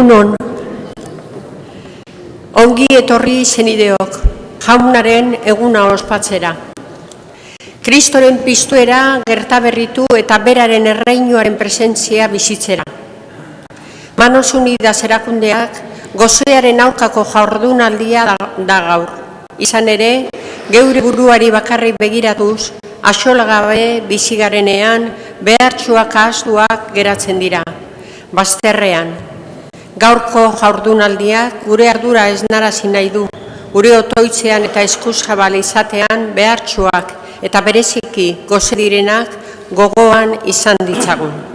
Egunon, ongi etorri senideok, jaunaren eguna ospatzera. Kristoren piztuera gertaberritu eta beraren erreinuaren presentzia bizitzera. Manos Unidas erakundeak gozoaren aurkako jardunaldia da gaur. Izan ere, geure buruari bakarrik begiratuz, axolagabe bizigarenean behartsuak ahaztuak geratzen dira. Bazterrean. Gaurko jardunaldiak gure ardura ez narazi nahi du, gure otoitzean eta eskuzjabal izatean behartsuak eta bereziki goze direnak gogoan izan ditzagun.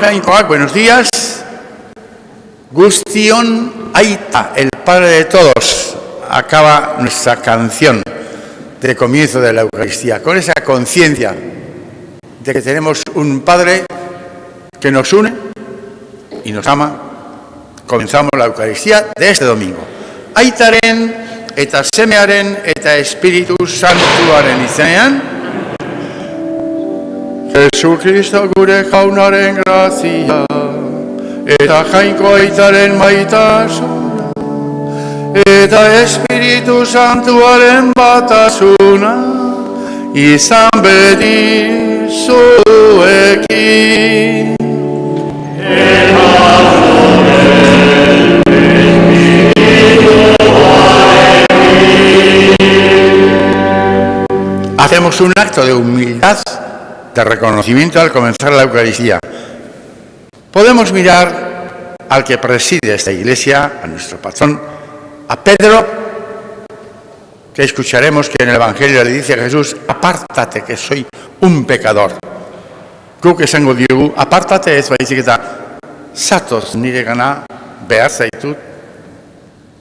Jainkoak, buenos días. Gustion Aita, el Padre de todos, acaba nuestra canción de comienzo de la Eucaristía, con esa conciencia de que tenemos un Padre que nos une y nos ama. Comenzamos la Eucaristía de este domingo. Aitaren eta semearen eta Espíritu Santuaren izenean, Jesucristo gure jaunaren grazia, eta jainko aitaren maitasuna, eta Espiritu Santuaren batasuna, izan beti zuekin. Eta zure Espiritu hacemos un acto de humildad, de reconocimiento al comenzar la Eucaristía. Podemos mirar al que preside esta iglesia, a nuestro patrón, a Pedro, que escucharemos que en el Evangelio le dice a Jesús: apártate, que soy un pecador. Guk esango diogu, apártate ez baizik eta zatoz niregana behar zaitut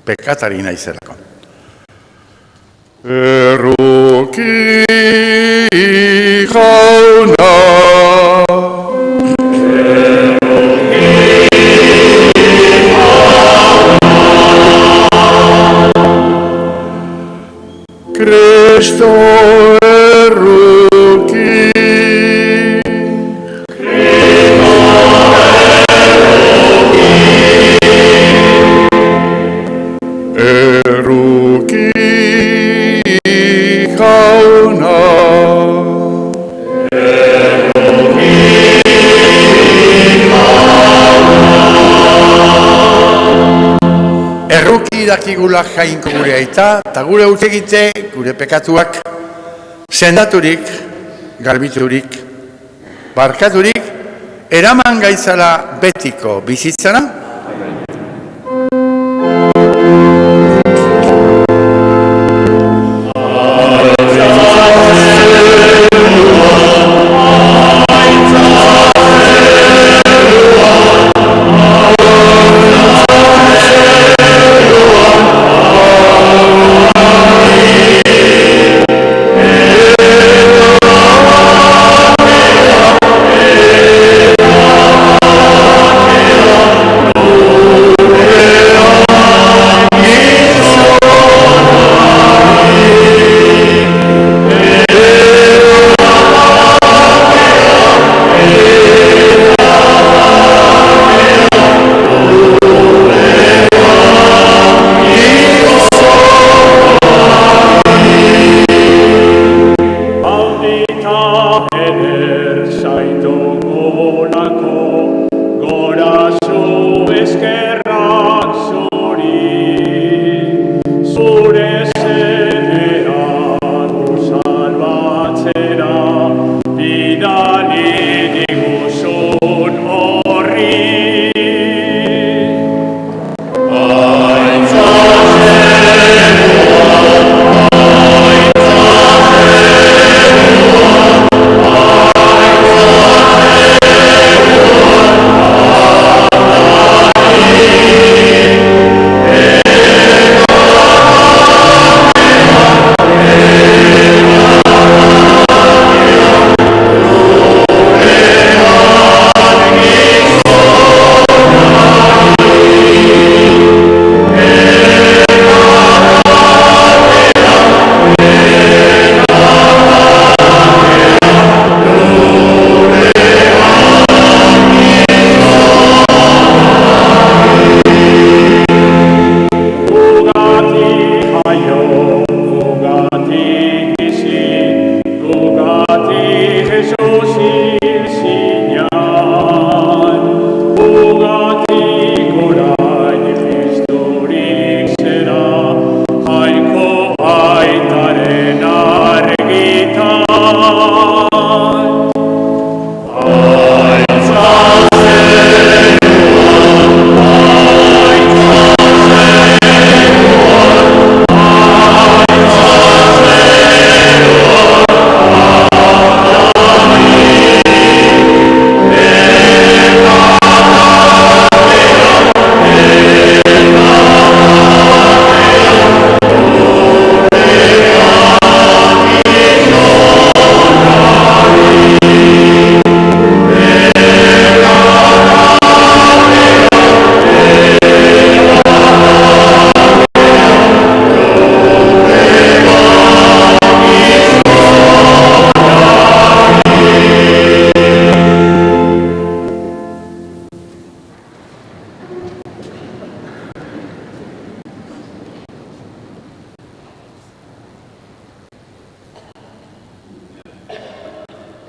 pekatari naizelako. Erruki jauna, Cristo erruki, erruki jauna, erruki dakigula jainko gure aita, eta gure utegite, gure pekatuak, sendaturik, garbiturik, barkaturik, eraman gaitzala betiko bizitzana,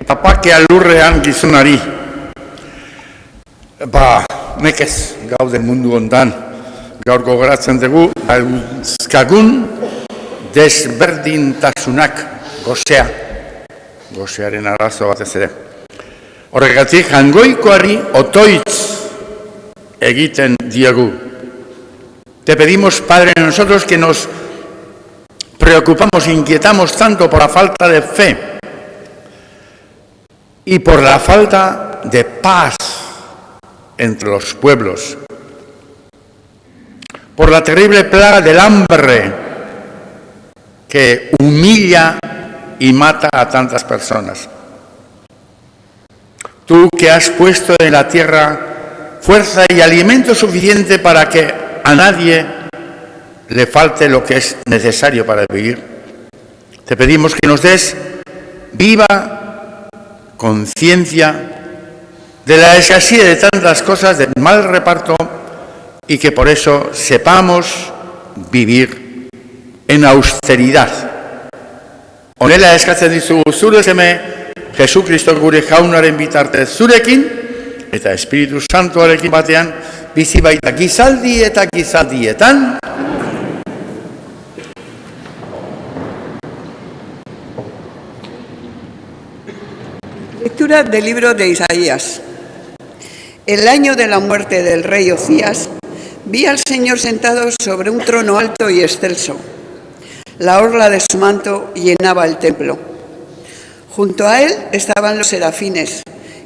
Tapakea lurrean gizonari. Nekez gauden mundu hontan, gaur gogoratzen dugu, aluzkagun desberdintasunak gozea. gosearen arazo batez ere. Horregatik, jangoikoari otoitz egiten diegu. Te pedimos, Padre, nosotros que nos preocupamos, inquietamos tanto por la falta de fe y por la falta de paz entre los pueblos, por la terrible plaga del hambre que humilla y mata a tantas personas. Tú que has puesto en la tierra fuerza y alimento suficiente para que a nadie le falte lo que es necesario para vivir, te pedimos que nos des viva conciencia de la escasez de tantas cosas, del mal reparto, y que por eso sepamos vivir en austeridad. Honela eskatzen dizugu zure seme Jesukristo gure jaunaren bitartez zurekin eta Espiritu Santuarekin batean bizi baita gizaldi eta gizaldietan. Lectura del libro de Isaías. El año de la muerte del rey Ocías, vi al Señor sentado sobre un trono alto y excelso. La orla de su manto llenaba el templo. Junto a él estaban los serafines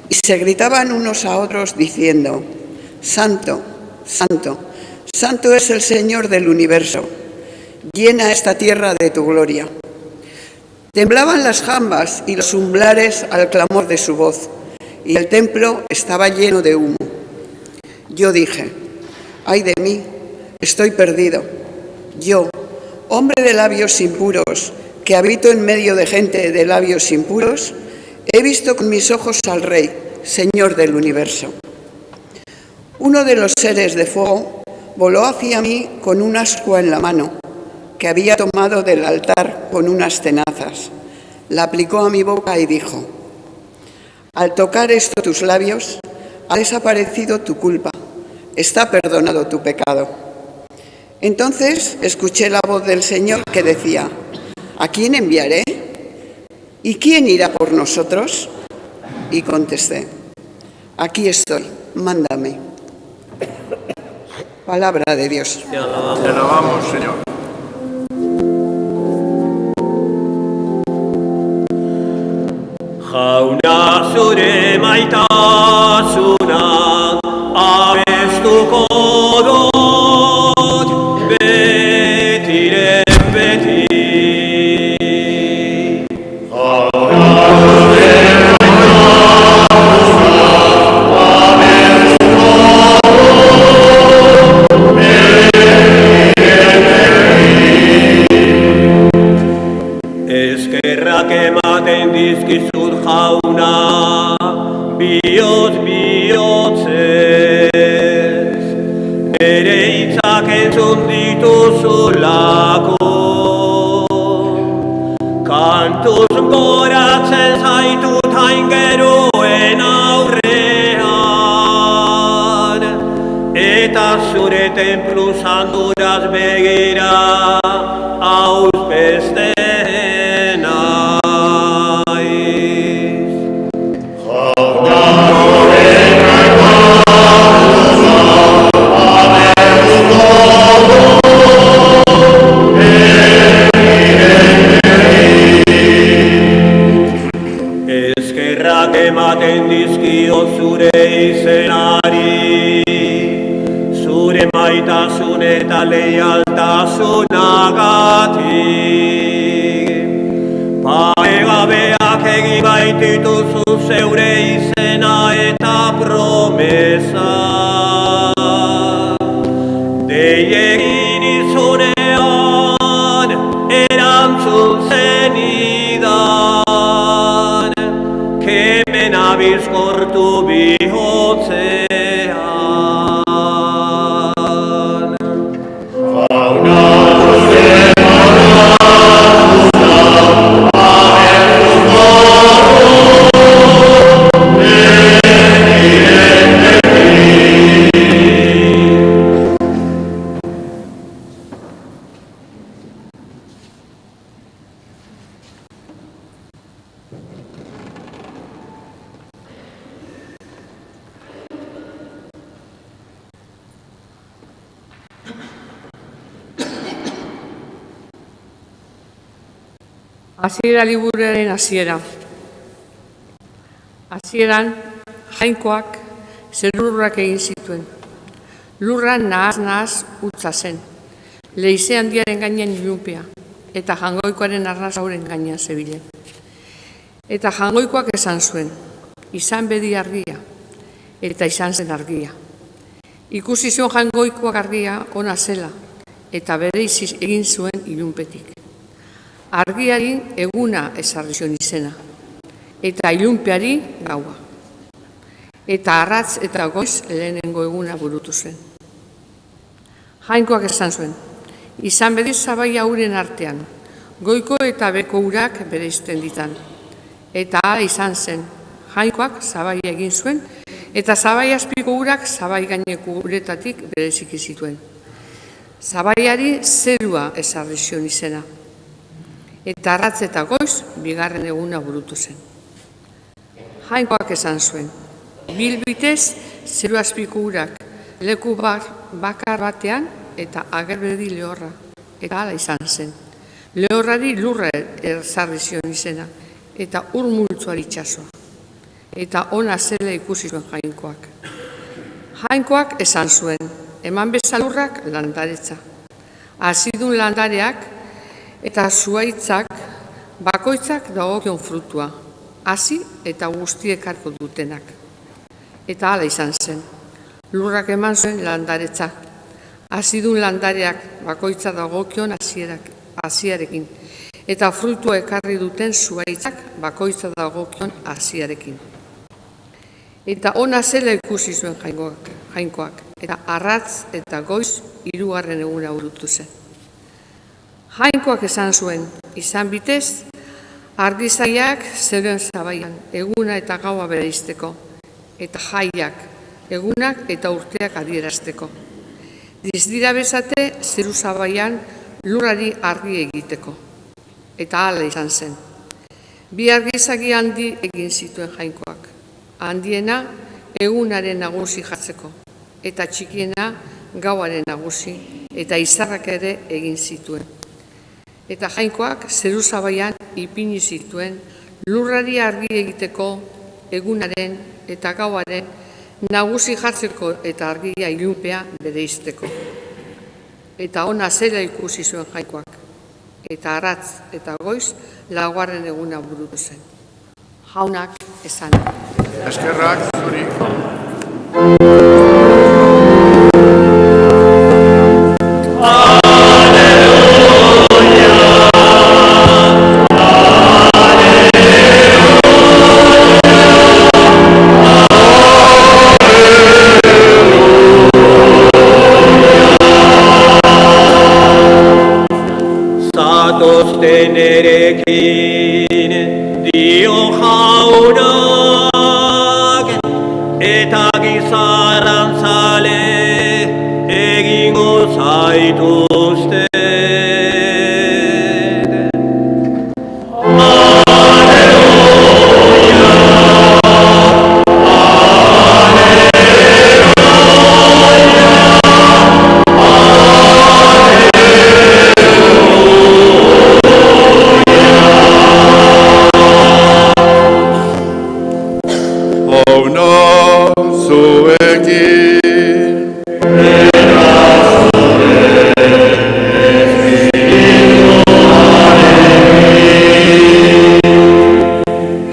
y se gritaban unos a otros diciendo: Santo, Santo, Santo es el Señor del universo. Llena esta tierra de tu gloria. Temblaban las jambas y los umbrales al clamor de su voz, y el templo estaba lleno de humo. Yo dije: ay de mí, estoy perdido. Yo, hombre de labios impuros, que habito en medio de gente de labios impuros, he visto con mis ojos al Rey, Señor del universo. Uno de los seres de fuego voló hacia mí con un ascua en la mano, que había tomado del altar con unas tenazas. La aplicó a mi boca y dijo: al tocar esto tus labios, ha desaparecido tu culpa, está perdonado tu pecado. Entonces escuché la voz del Señor que decía: ¿a quién enviaré? ¿Y quién irá por nosotros? Y contesté: aquí estoy, mándame. Palabra de Dios. Te alabamos, Señor. Jauna zure maitasuna abestuko dut betiren beti. Eskerrak ematen dizkizut jauna, bihotz bihotzez, ere hitzak entzun dituzulako. Kantuz goratzen zaitut hain geroen aurrean, eta zure tenplu sanduraz begira auzbeste. Ematen dizkio zure izenari, zure maitasun eta leialtasunagatik. Paregabeak egin baitituzu zeure izena eta promesa. Dei egin izunean erantzun zenidan, kemena bizkortu bihotzean. Hasiera liburuaren hasiera. Hasieran, Jainkoak zerurrak egin zituen. Lurra nahaz utza zen. Leize handiaren gainean ilunpea, eta Jangoikoaren arnasauren gainean zebilen. Eta Jangoikoak esan zuen, izan bedi argia, eta izan zen argia. Ikusi zuen Jangoikoak argia ona zela, eta bereizi egin zuen ilunpetik. Argiari eguna ezarri zion izena, eta ilunpeari gaua. Eta arratz eta goiz lehenengo eguna burutu zen. Jainkoak esan zuen, izan bedi zabai hauren artean, goiko eta beko urak bereizten ditan. Eta hala izan zen, Jainkoak zabai egin zuen, eta zabai azpiko urak zabai gaineko uretatik bereziki zituen. Zabaiari zerua ezarri zion izena, eta arratz eta goiz bigarren eguna burutu zen. Jainkoak esan zuen, bilbitez zeru azpiko urak leku bakar batean eta agerbedi lehorra, eta hala izan zen. Lehorrari lurra ezarri zion izena, eta ur multzoari itsasoa. Eta ona zela ikusi zuen Jainkoak. Jainkoak esan zuen, eman bezalurrak landaretza. Hazidun landareak eta zuaitzak bakoitzak dagokion frutua, hasi eta guztiek harko dutenak. Eta hala izan zen, lurrak eman zuen landaretza. Hazidun landareak bakoitza dagokion hasiarekin, eta frutua ekarri duten zuaitzak bakoitza dagokion hasiarekin. Eta ona zela ikusi zuen Jainkoak, eta arratz eta goiz hirugarren eguna burutu zen. Jainkoak esan zuen, izan bitez, argizaiak zeuden zabaian, eguna eta gaua bereizteko, eta jaiak, egunak eta urteak adierazteko. Dizdira bezate, zeru zabaian lurrari argi egiteko. Eta hala izan zen. Bi argizagi handi egin zituen Jainkoak. Handiena egunaren nagusi jartzeko, eta txikiena gauaren nagusi, eta izarrak ere egin zituen. Eta Jainkoak zeru zabaian ipini zituen lurrari argi egiteko, egunaren eta gauaren nagusi jartzeko eta argia ilunpea bereizteko. Eta ona zela ikusi zuen Jainkoak, eta arratz eta goiz laugarren eguna burutu zen. Jaunak esan. Eskerrak zuri. Zatozten erekin dio jaunak, eta gizarran zale egingo zaituzte.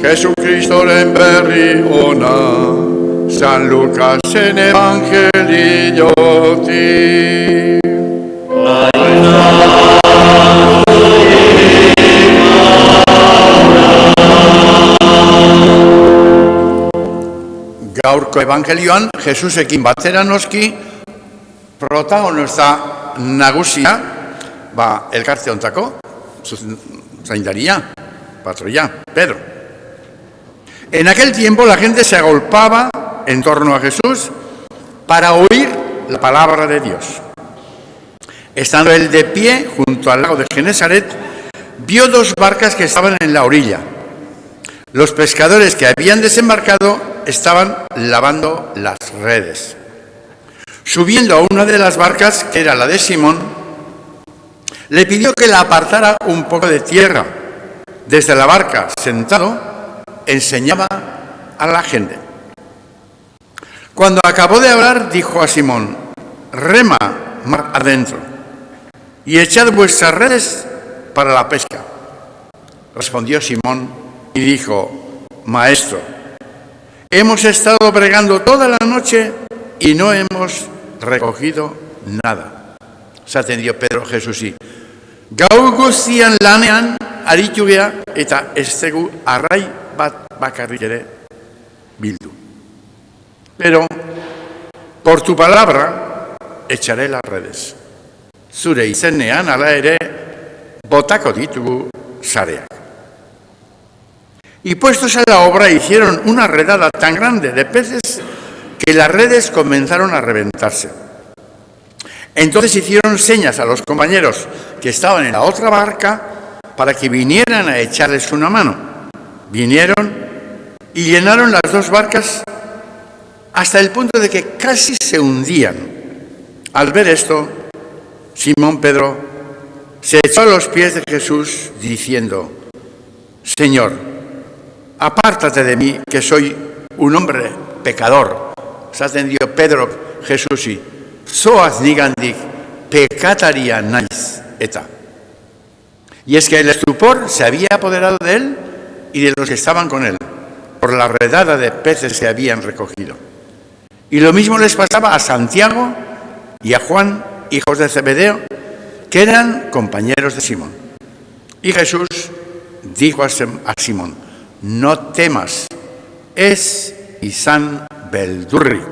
Jesucristoren berri ona, San Lukasen evangeliotik. Gaurko evangelioan, Jesusekin batera noski, protagonista nagusia, elkarte hontako, zaindaria, patroia, Pedro. En aquel tiempo la gente se agolpaba en torno a Jesús para oír la palabra de Dios. Estando él de pie junto al lago de Genesaret, vio dos barcas que estaban en la orilla. Los pescadores que habían desembarcado estaban lavando las redes. Subiendo a una de las barcas, que era la de Simón, le pidió que la apartara un poco de tierra desde la barca, sentado, enseñaba a la gente. Cuando acabó de hablar, dijo a Simón: rema mar adentro y echad vuestras redes para la pesca. Respondió Simón y dijo: Maestro, hemos estado bregando toda la noche y no hemos recogido nada. Esaten dio Pedro Jesusi: gau guztian lanean aritu gea eta ez dugu arrai bat bakarrik ere bildu. Pero por tu palabra echaré las redes. Zure izenean ala ere botako ditugu sareak. Y puestos a la obra hicieron una redada tan grande de peces que las redes comenzaron a reventarse. Entonces hicieron señas a los compañeros que estaban en la otra barca para que vinieran a echarles una mano. Vinieron y llenaron las dos barcas hasta el punto de que casi se hundían. Al ver esto, Simón Pedro se echó a los pies de Jesús diciendo: Señor, apártate de mí, que soy un hombre pecador. Esaten dio Pedro Jesusi: zoaz nigandik pekataria naiz eta. Y es que el estupor se había apoderado de él y de los que estaban con él, por la redada de peces que habían recogido. Y lo mismo les pasaba a Santiago y a Juan, hijos de Zebedeo, que eran compañeros de Simón. Y Jesús dijo a Simón: no temas, es izan beldurrik.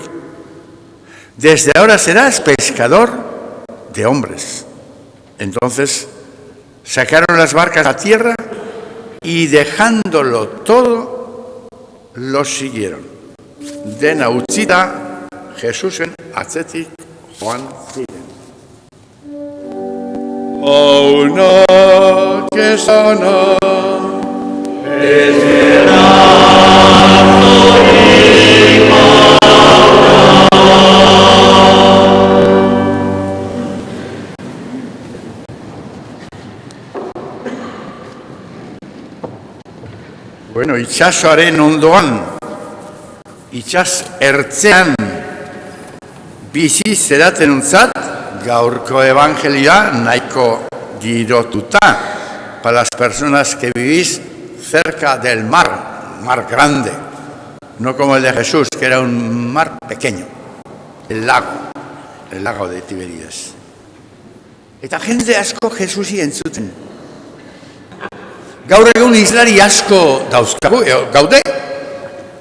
Desde ahora serás pescador de hombres. Entonces sacaron las barcas a tierra y dejándolo todo, los siguieron. Dena utzita Jesusen atzetik joan ziren. Haunak esana Bueno, itxasoaren ondoan, itxas ertzean bizi zeratenontzat gaurko evangelioa nahiko girotuta para las personas que vivís cerca del mar grande, no como el de Jesús, que era un mar pequeño, el lago de Tiberíades. Eta jende asko Jesusi entzuten. Gaur egun islari asko gaude,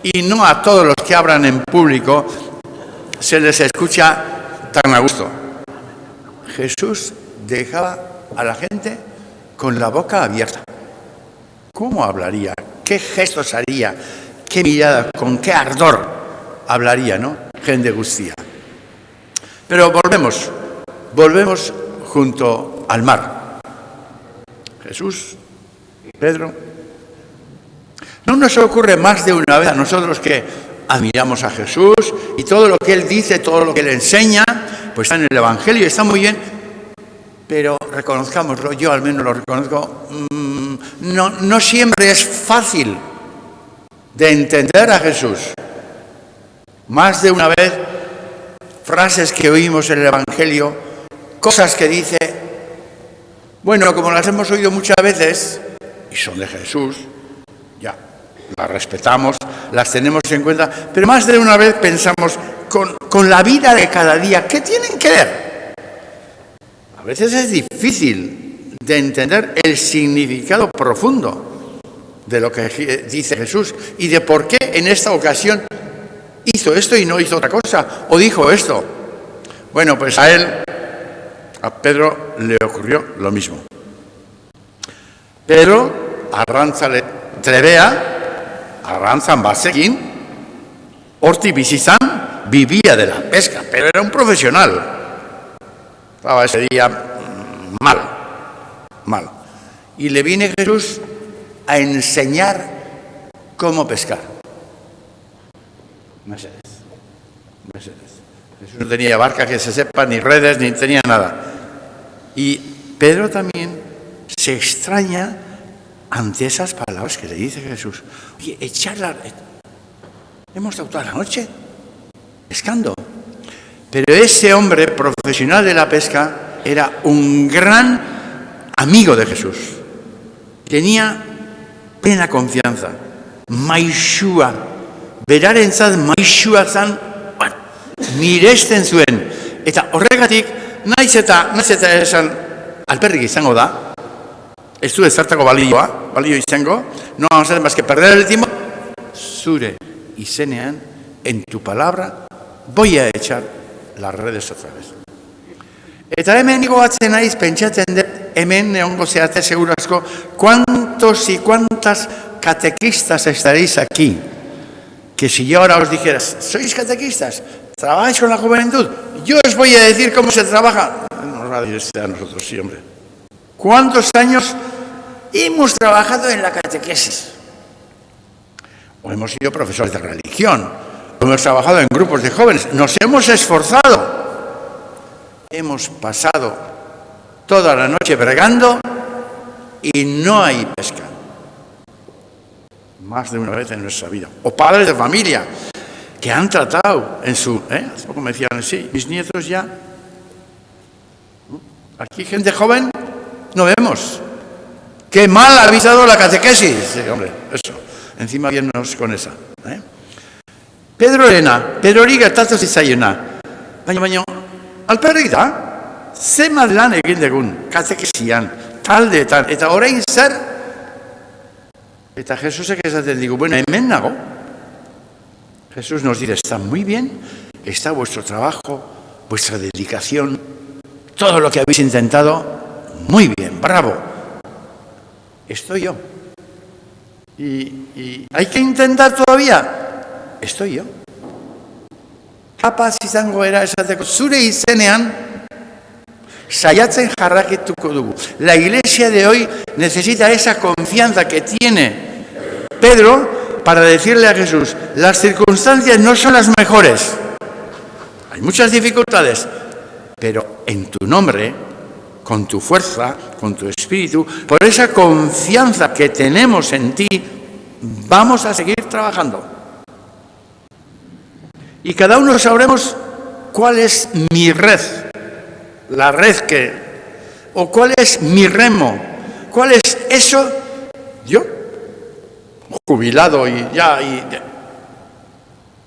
y no a todos los que hablan en público se les escucha tan a gusto. Jesús dejaba a la gente con la boca abierta. ¿Cómo hablaría? ¿Qué gestos haría? ¿Qué mirada? ¿Con qué ardor hablaría, no? Gente guztia. Pero volvemos junto al mar. Jesús, Pedro. No nos ocurre más de una vez a nosotros que admiramos a Jesús y todo lo que Él dice, todo lo que Él enseña, pues está en el Evangelio y está muy bien, pero reconozcámoslo, yo al menos lo reconozco, no siempre es fácil de entender a Jesús. Más de una vez, frases que oímos en el Evangelio, cosas que dice, bueno, como las hemos oído muchas veces, y son de Jesús, ya, las respetamos, las tenemos en cuenta, pero más de una vez pensamos con la vida de cada día, ¿qué tienen que ver? A veces es difícil de entender el significado profundo de lo que dice Jesús y de por qué en esta ocasión hizo esto y no hizo otra cosa, o dijo esto. Bueno, pues a Pedro le ocurrió lo mismo. Pedro arrantzale trebea, arrantzan bazekin, hortik bizizan, vivía de la pesca, pero era un profesional. Estaba ese día mal. Y le viene Jesús a enseñar cómo pescar. Mesedez. Jesús no tenía barca que se sepa, ni redes, ni tenía nada. Y Pedro también se extraña ante esas palabras que le dice Jesús. Oye, echarla. Hemos estado toda la noche pescando. Pero ese hombre profesional de la pesca era un gran amigo de Jesús. Tenía plena confianza. Maixua. Berarentzat maixua zan, bueno, miresten zuen. Eta horregatik, naiz eta esan alperrik izango da. Ez du ezartako balio izango. No vamos a hacer más que perder el tiempo. Zure izenean, en tu palabra, voy a echar las redes otra vez. Eta hemen goatzen naiz, pentsatzen dut, hemen egongo zeate seguro asko, cuántos y cuántas catequistas estaréis aquí, que si yo ahora os dijera, ¿sois catequistas? ¿Trabajáis con la juventud? Yo os voy a decir cómo se trabaja. No va a decir a nosotros, sí, hombre. ¿Cuántos años hemos trabajado en la catequesis? O hemos sido profesores de religión, o hemos trabajado en grupos de jóvenes, nos hemos esforzado. Hemos pasado toda la noche bregando y no hay pesca. Más de una vez en nuestra vida. O padres de familia que han tratado en su... Hace poco me decían, sí, mis nietos ya... Aquí gente joven no vemos. ¡Qué mal ha avisado la catequesis! Sí, hombre, eso. Encima viennos con esa. Pedro hori gertatu zitzaiona. Baina, alperrik da, zenbat lan egin dugun, katekesian, taldeetan, eta orain zer, eta Jesusek esaten digu, bueno, hemen nago. Jesús nos dice, está muy bien, está vuestro trabajo, vuestra dedicación, todo lo que habéis intentado, muy bien, bravo. Estoy yo. ¿Y hay que intentar todavía? Estoy yo. Kapaz izango era esateko, zure izenean saiatzen jarraketuko dugu. La iglesia de hoy necesita esa confianza que tiene Pedro para decirle a Jesús, las circunstancias no son las mejores. Hay muchas dificultades, pero en tu nombre, con tu fuerza, con tu espíritu, por esa confianza que tenemos en ti, vamos a seguir trabajando. Y cada uno sabremos cuál es mi red, la red o cuál es mi remo, cuál es eso, yo, jubilado y ya,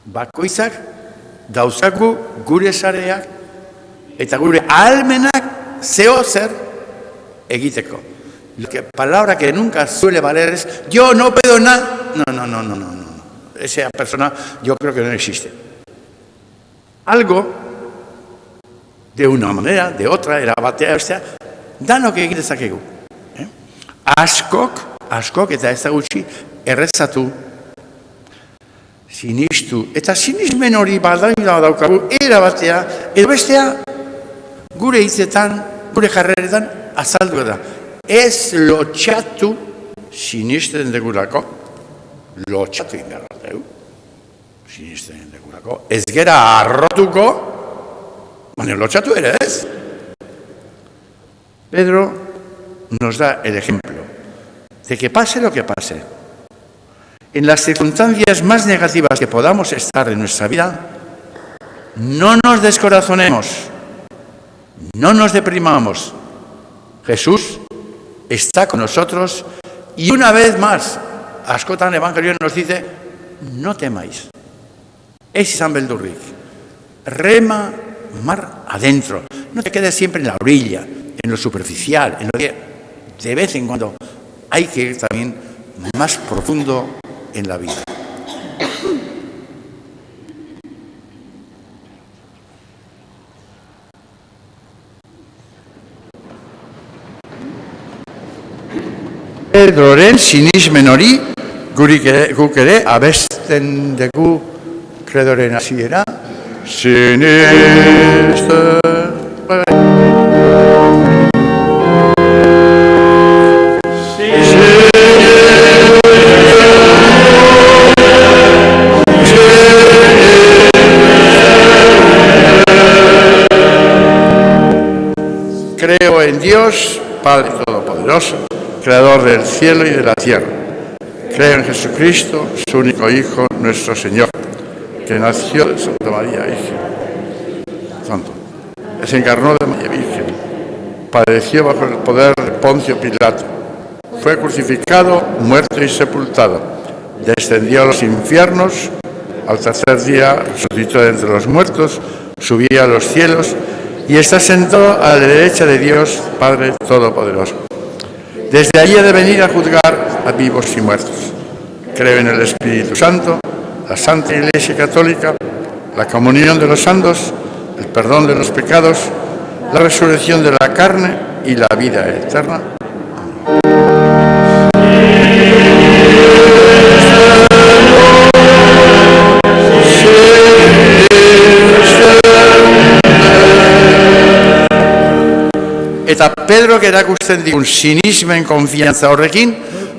bakoitzak dauzaku gure sareak eta gure ahalmenak zeo zer egiteko. La palabra que nunca suele valer es yo no puedo nada. No. Esa persona yo creo que no existe. Algo, de una manera, de otra, erabatea bestea, danok egin dezakegu. Askok eta ez da gutxi errezatu, sinistu, eta sinismen hori badaila daukagu, erabatea, edo bestea, gure hitzetan, gure jarreretan, azaldu da. Ez lotxatu sinisten degurako, lotxatu inberrateu, sinisten degurako, ez gera arrotuko, baina lotxatu ere ez. Pedro nos da el ejemplo de que pase lo que pase, en las circunstancias más negativas que podamos estar en nuestra vida, no nos descorazonemos, no nos deprimamos. Jesús está con nosotros y una vez más, askotan Evangelio nos dice, no temáis. Ez izan beldurrik. Rema mar adentro. No te quedes siempre en la orilla, en lo superficial, en lo que de vez en cuando hay que ir también más profundo en la vida. Pedroren sinismen hori guk ere abesten dugu kredoren hasiera. Sinisten. Creo en Dios, Padre Todopoderoso, creador del cielo y de la tierra. Creo en Jesucristo, su único Hijo, nuestro Señor, que nació de Santa María Virgen. Santo. Se encarnó de María Virgen. Padeció bajo el poder de Poncio Pilato. Fue crucificado, muerto y sepultado. Descendió a los infiernos. Al tercer día resucitó de entre los muertos, subió a los cielos y está sentado a la derecha de Dios, Padre Todopoderoso. Desde allí ha de venir a juzgar a vivos y muertos. Creo en el Espíritu Santo, la Santa Iglesia Católica, la comunión de los santos, el perdón de los pecados, la resurrección de la carne y la vida eterna. Eta Pedro erakusten digun sinismen konfiantza horrekin,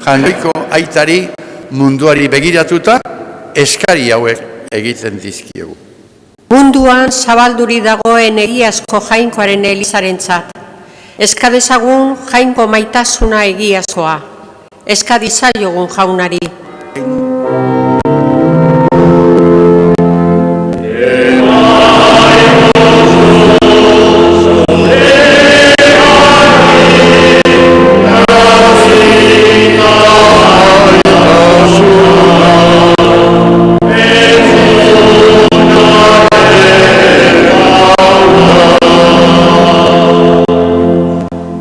jaungoiko aitari munduari begiratuta eskari hauek egiten dizkiegu. Munduan zabalduri dagoen egiazko jainkoaren elizarentzat. Eska dezagun jainko maitasuna egiazkoa. Eska dizaiogun jaunari.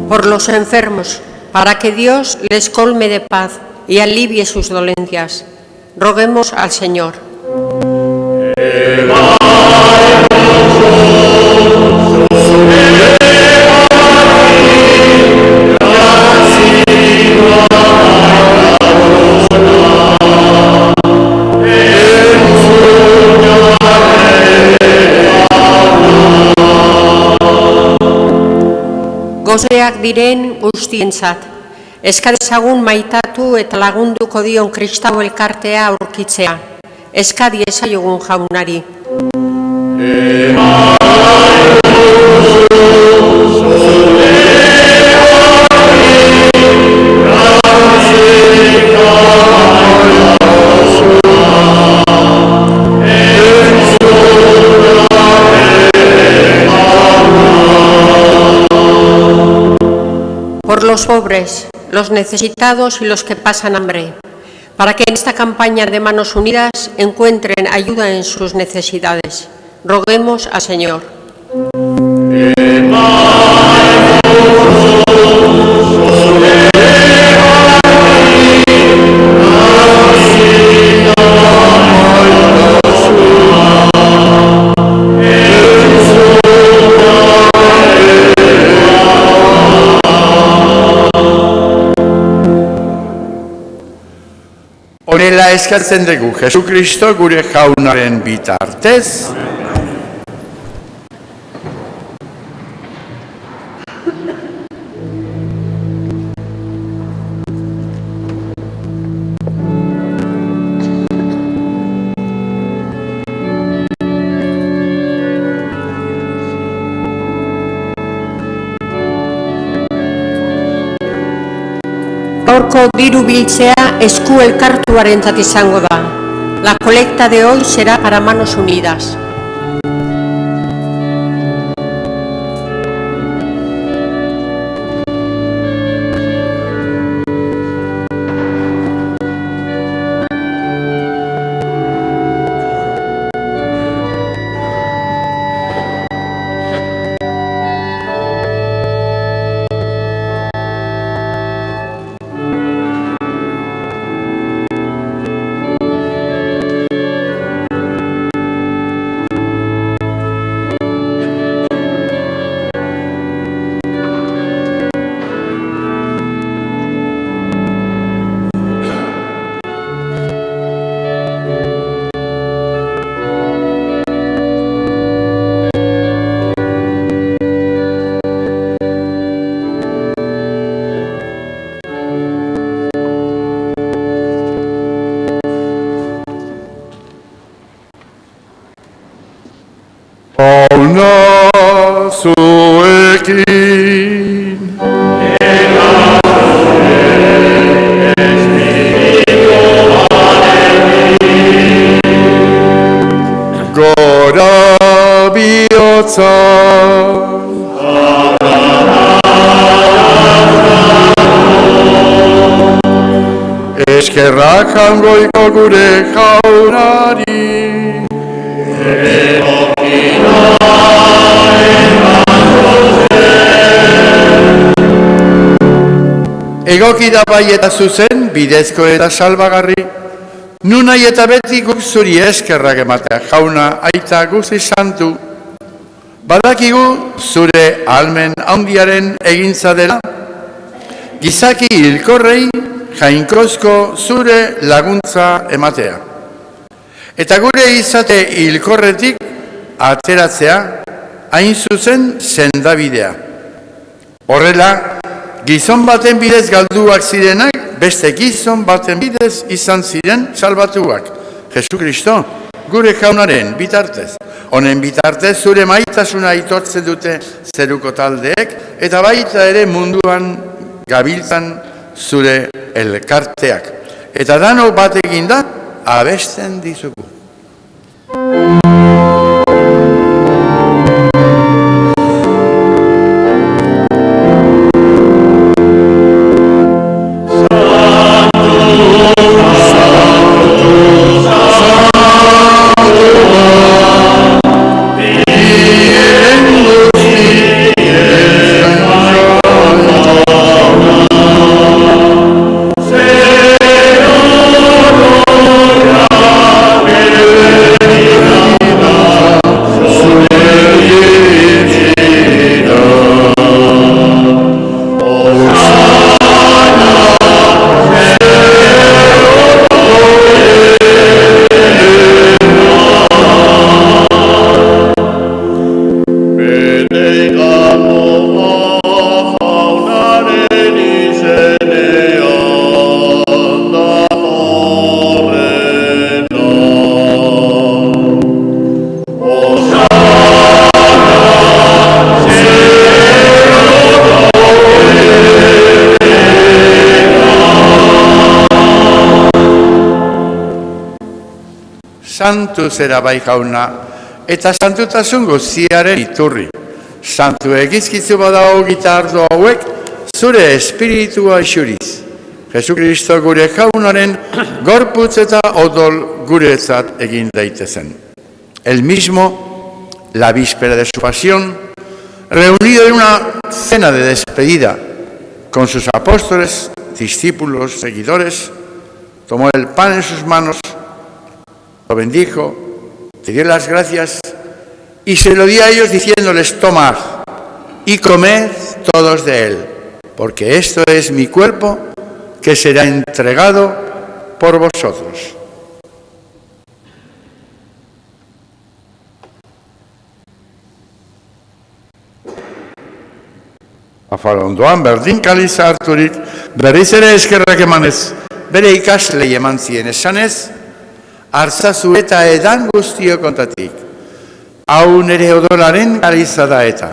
Por los enfermos, para que Dios les colme de paz y alivie sus dolencias. Roguemos al Señor. Gozeak diren guztientzat, eska dezagun maitatu eta lagunduko dion kristau elkartea aurkitzea, eska diezaiogun jaunari. Por los pobres, los necesitados y los que pasan hambre, para que en esta campaña de Manos Unidas encuentren ayuda en sus necesidades. Roguemos al Señor. Honela eskartzen dugu, Jesukristo gure jaunaren bitartez. Gaurko diru biltzea esku elkartuarentzat izango da. La colecta de hoy será para Manos Unidas. hotza. Eskerrak hangoiko gure jaunari. Egoki da bai eta zuzen, bidezko eta salbagarri, nun nahi eta beti guk zuri eskerrak ematea, jauna, aita guzi santu, badakigu zure almen handiaren egintza dela, gizaki hilkorrei jainkozko zure laguntza ematea. Eta gure izate hilkorretik ateratzea, hain zuzen sendabidea. Horrela, gizon baten bidez galduak zirenak, beste gizon baten bidez izan ziren salbatuak. Jesu Kristo, gure jaunaren bitartez. Honen bitartez zure maitasuna aitortzen dute zeruko taldeek, eta baita ere munduan gabiltzan zure elkarteak. Eta dano bat eginda, abesten dizugu. Santu zera bai jauna, eta santutasun guztiaren iturri. Santu egizkizu badao gitardo hauek, zure espiritua isuriz. Jesu Kristo gure jaunaren gorputz eta odol guretzat egin daitezen. El mismo, la víspera de su pasión, reunido en una cena de despedida con sus apóstoles, discípulos, seguidores, tomó el pan en sus manos, lo bendijo, te dio las gracias y se lo dio a ellos diciéndoles: tomad y comed todos de él, porque esto es mi cuerpo que será entregado por vosotros. Afalondoan berdin kaliza harturik, berriz ere eskerrak emanez, bere ikaslei eman zien esanez, hartzazu eta edan guztio kontatik. Hau nere odolaren kaliza da eta.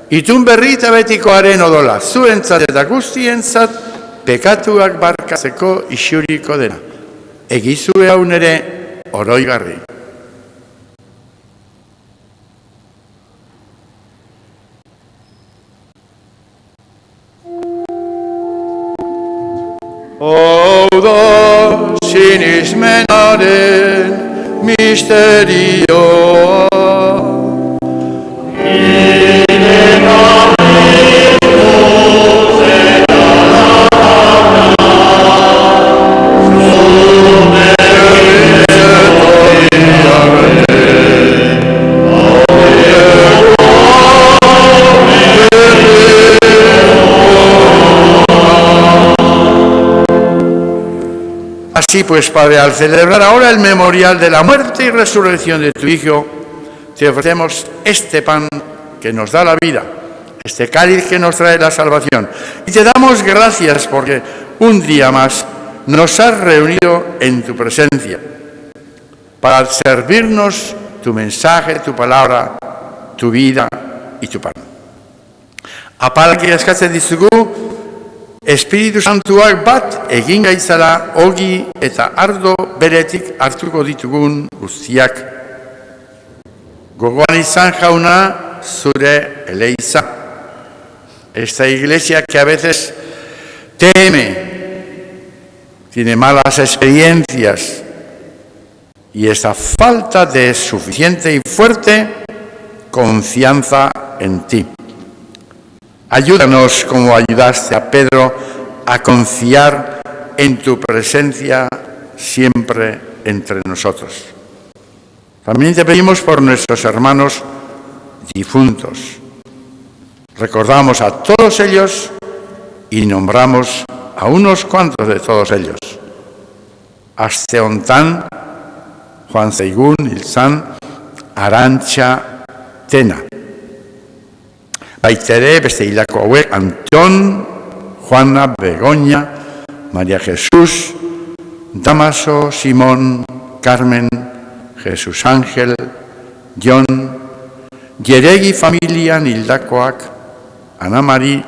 Itun berri eta betikoaren odola, zuentzat eta guztientzat, pekatuak barkatzeko isuriko dena. Egizue hau nere oroigarri. Hau da sinismenaren misterioa. Así pues, Padre, al celebrar ahora el memorial de la muerte y resurrección de tu Hijo, te ofrecemos este pan que nos da la vida, este cáliz que nos trae la salvación. Y te damos gracias porque un día más nos has reunido en tu presencia para servirnos tu mensaje, tu palabra, tu vida y tu pan. Apalki eskatzen dizugu, Espiritu Santuak bat egin gaitzala ogi eta ardo beretik hartuko ditugun guztiak. Gogoan izan jauna, zure eleiza. Esta iglesia que a veces teme, tiene malas experiencias y esta falta de suficiente y fuerte confianza en ti. Ayúdanos como ayudaste a Pedro a confiar en tu presencia siempre entre nosotros. También te pedimos por nuestros hermanos difuntos. Recordamos a todos ellos y nombramos a unos cuantos de todos ellos. Asteontán, Juan Zeigun, Ilzan, Arantxa, Tena. Baitere, beste hilako hauek, Anton, Juana, Begoña, María Jesús, Damaso, Simón, Carmen, Jesús Ángel, Jon, Geregi familian hildakoak, Ana Mari,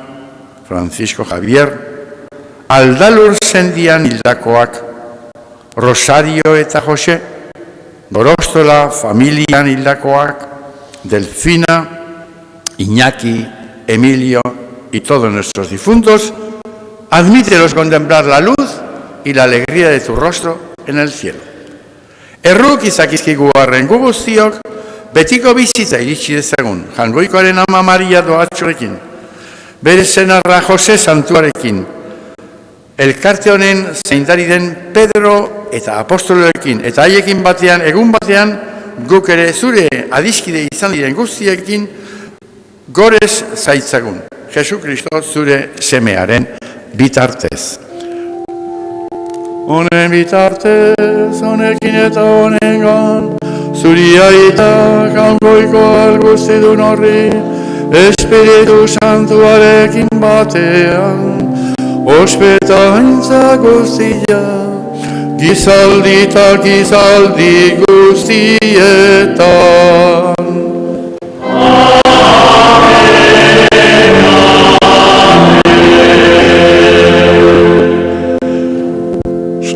Francisco Javier, Aldalur sendian hildakoak, Rosario eta Jose, Gorostola familian hildakoak, Delfina, Iñaki, Emilio y todos nuestros difuntos, admítelos contemplar la luz y la alegría de tu rostro en el cielo. Erruk izakizkigu arren gu guztiok, betiko bizitza iritsi dezagun, Jangoikoaren ama Maria doatxorekin, bere senarra Jose santuarekin, elkarte honen zaindari den Pedro eta apostoloekin, eta haiekin batean, egun batean, guk ere zure adiskide izan diren guztiekin, gorez zaitzagun, Jesukristo zure semearen bitartez. Honen bitartez, honekin eta honengan, zuri aita Jangoiko alguzidun horri, Espiritu Santuarekin batean, ospetaintza guztia, gizaldi eta gizaldi guztietan.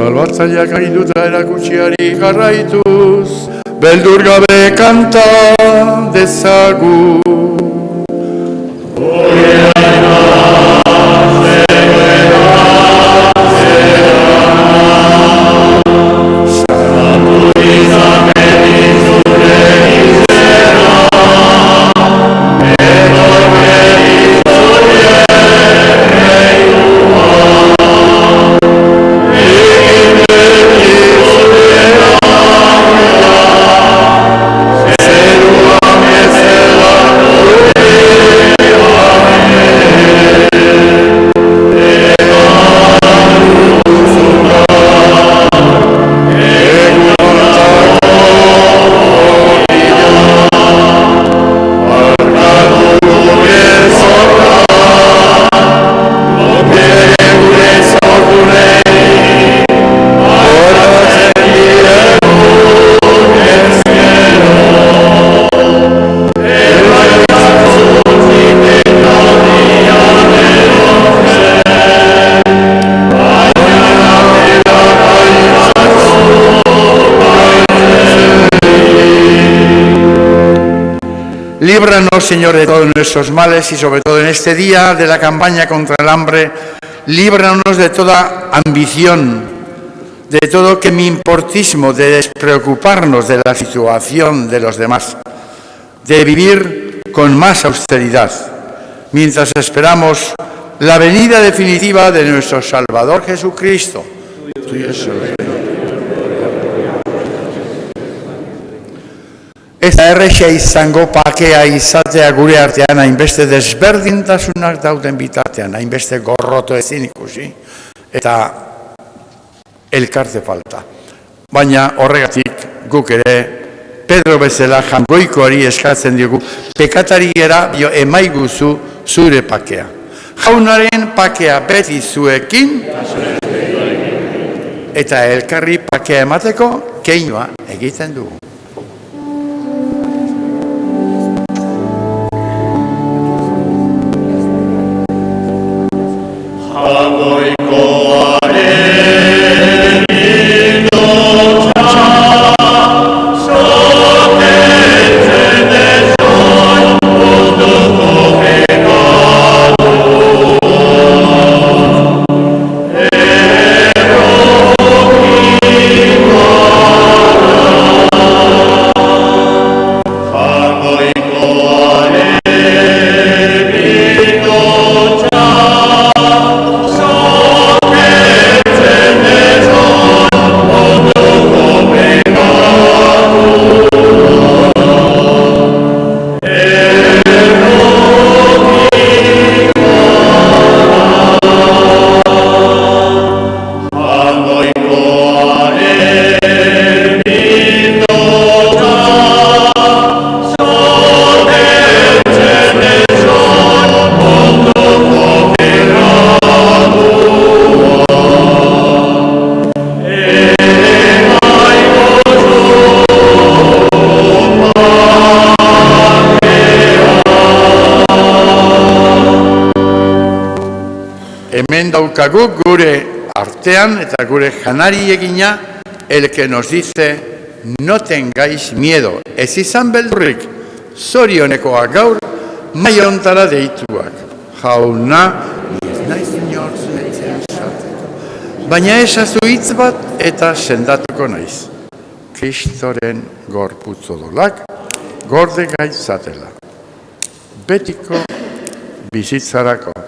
Salbatzaileak aginduta erakutsiari jarraituz, beldur gabe kanta dezagu. Líbranos, Señor, de todos nuestros males y sobre todo en este día de la campaña contra el hambre, líbranos de toda ambición, de todo que me importismo, de despreocuparnos de la situación de los demás, de vivir con más austeridad, mientras esperamos la venida definitiva de nuestro Salvador Jesucristo. Tuyo es el reino. Ez da errexea izango pakea izatea gure artean, hainbeste desberdintasunak dauden bitartean, hainbeste gorroto ezin ikusi, eta elkarte falta. Baina horregatik guk ere, Pedro bezala Jangoikoari eskatzen diogu, pekatariera emaiguzu zure pakea. Jaunaren pakea beti zuekin, eta elkarri pakea emateko keinua egiten dugu. Jangoikoaren hemen daukagu gure artean eta gure janari egina, el que nos dice, no tengáis miedo, ez izan beldurrik, zorionekoak gaur, maiontara deituak. Jauna, ez naiz inortz naizen sartzeko. Baina esazu hitz bat eta sendatuko naiz. Kristoren gorputz odolak gorde gaitzatela. Betiko bizitzarako.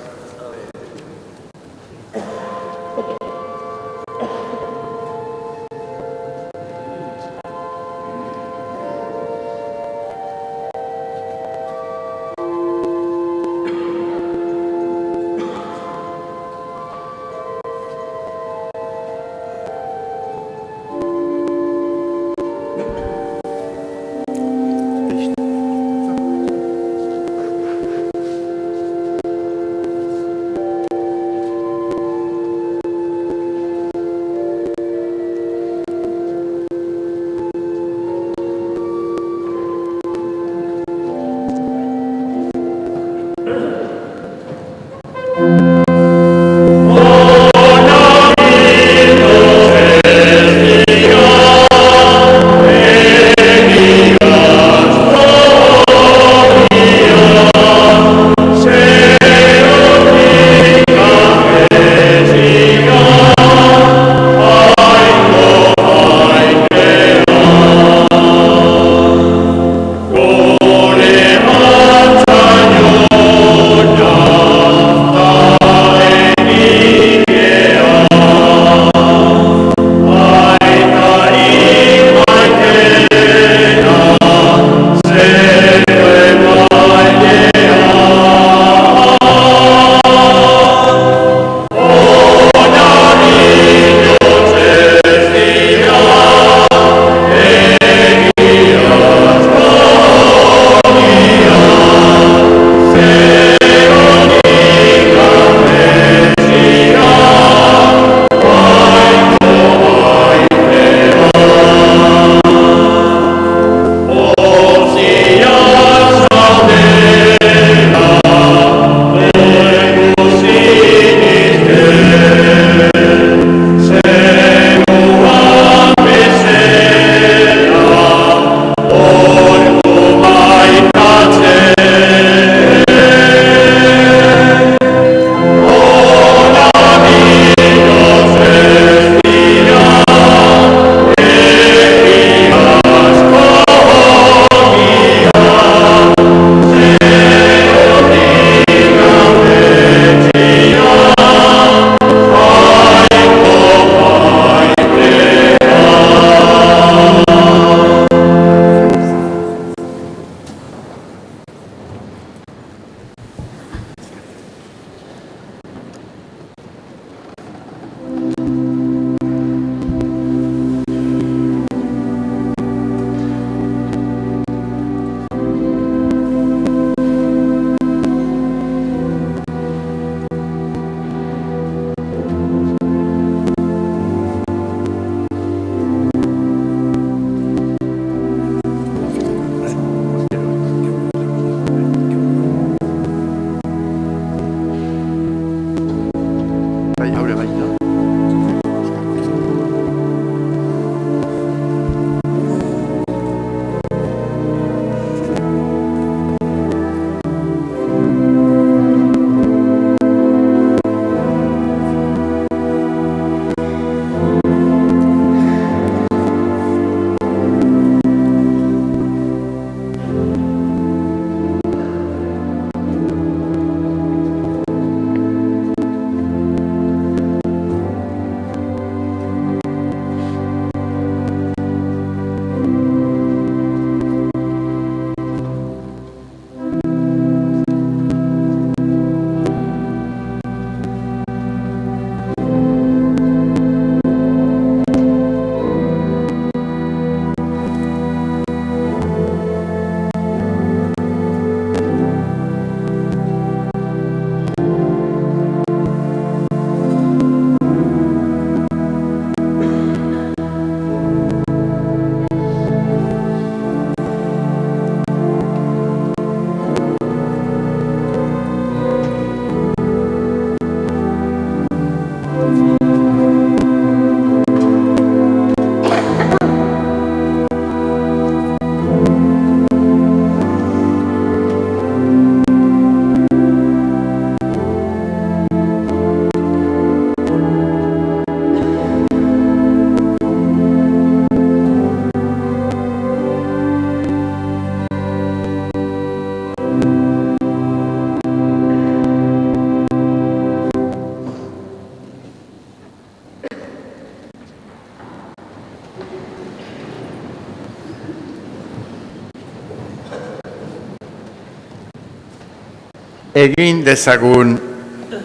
egin dezagun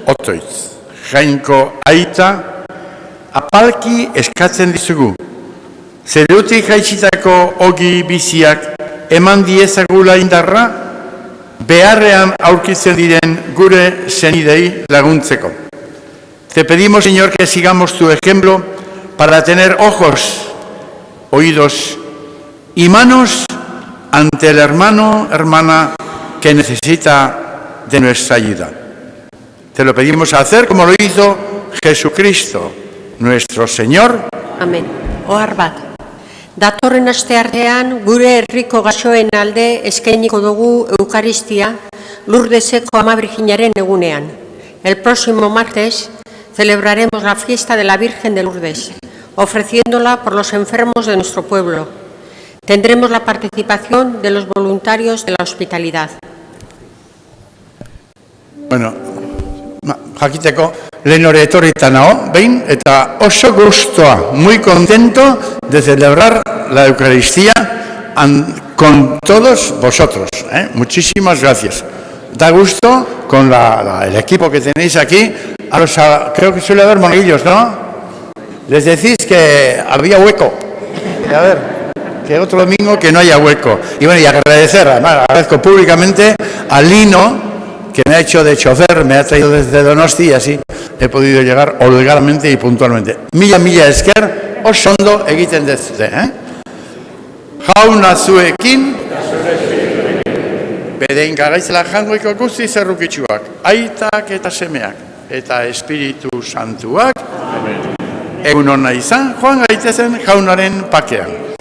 otoitz. Jainko aita, apalki eskatzen dizugu. Zerutik jaitsitako ogi biziak eman diezagula indarra, beharrean aurkitzen diren gure senidei laguntzeko. Te pedimos, Señor, que sigamos tu ejemplo para tener ojos, oídos y manos ante el hermano, hermana que necesita de nuestra ayuda. Te lo pedimos hacer como lo hizo Jesucristo, nuestro Señor. Amen. Ohar bat. Datorren asteartean gure herriko gaixoen alde eskainiko dugu Eukaristia Lurdeseko Ama Virginaren egunean. El próximo martes celebraremos la fiesta de la Virgen de Lourdes, ofreciéndola por los enfermos de nuestro pueblo. Tendremos la participación de los voluntarios de la hospitalidad. Bueno, jakiteko lehenore etorrita nao, behin, eta oso gustoa, muy contento de celebrar la Eucaristía con todos vosotros. Muchísimas gracias. Da gusto con el equipo que tenéis aquí. Creo que suele haber monaguillos, ¿no? Les decís que había hueco. A ver, que otro domingo que no haya hueco. Y bueno, y agradezco públicamente a Lino, que me ha hecho de chofer, me ha traído desde Donosti y así he podido llegar holgadamente y puntualmente. Mila esker, oso ondo egiten dezute. Jauna zuekin, bedein garaitzela jangoiko guzti zerrukitsuak, aitak eta semeak, eta Espiritu Santuak, egun hona izan, joan gaitezen jaunaren pakean.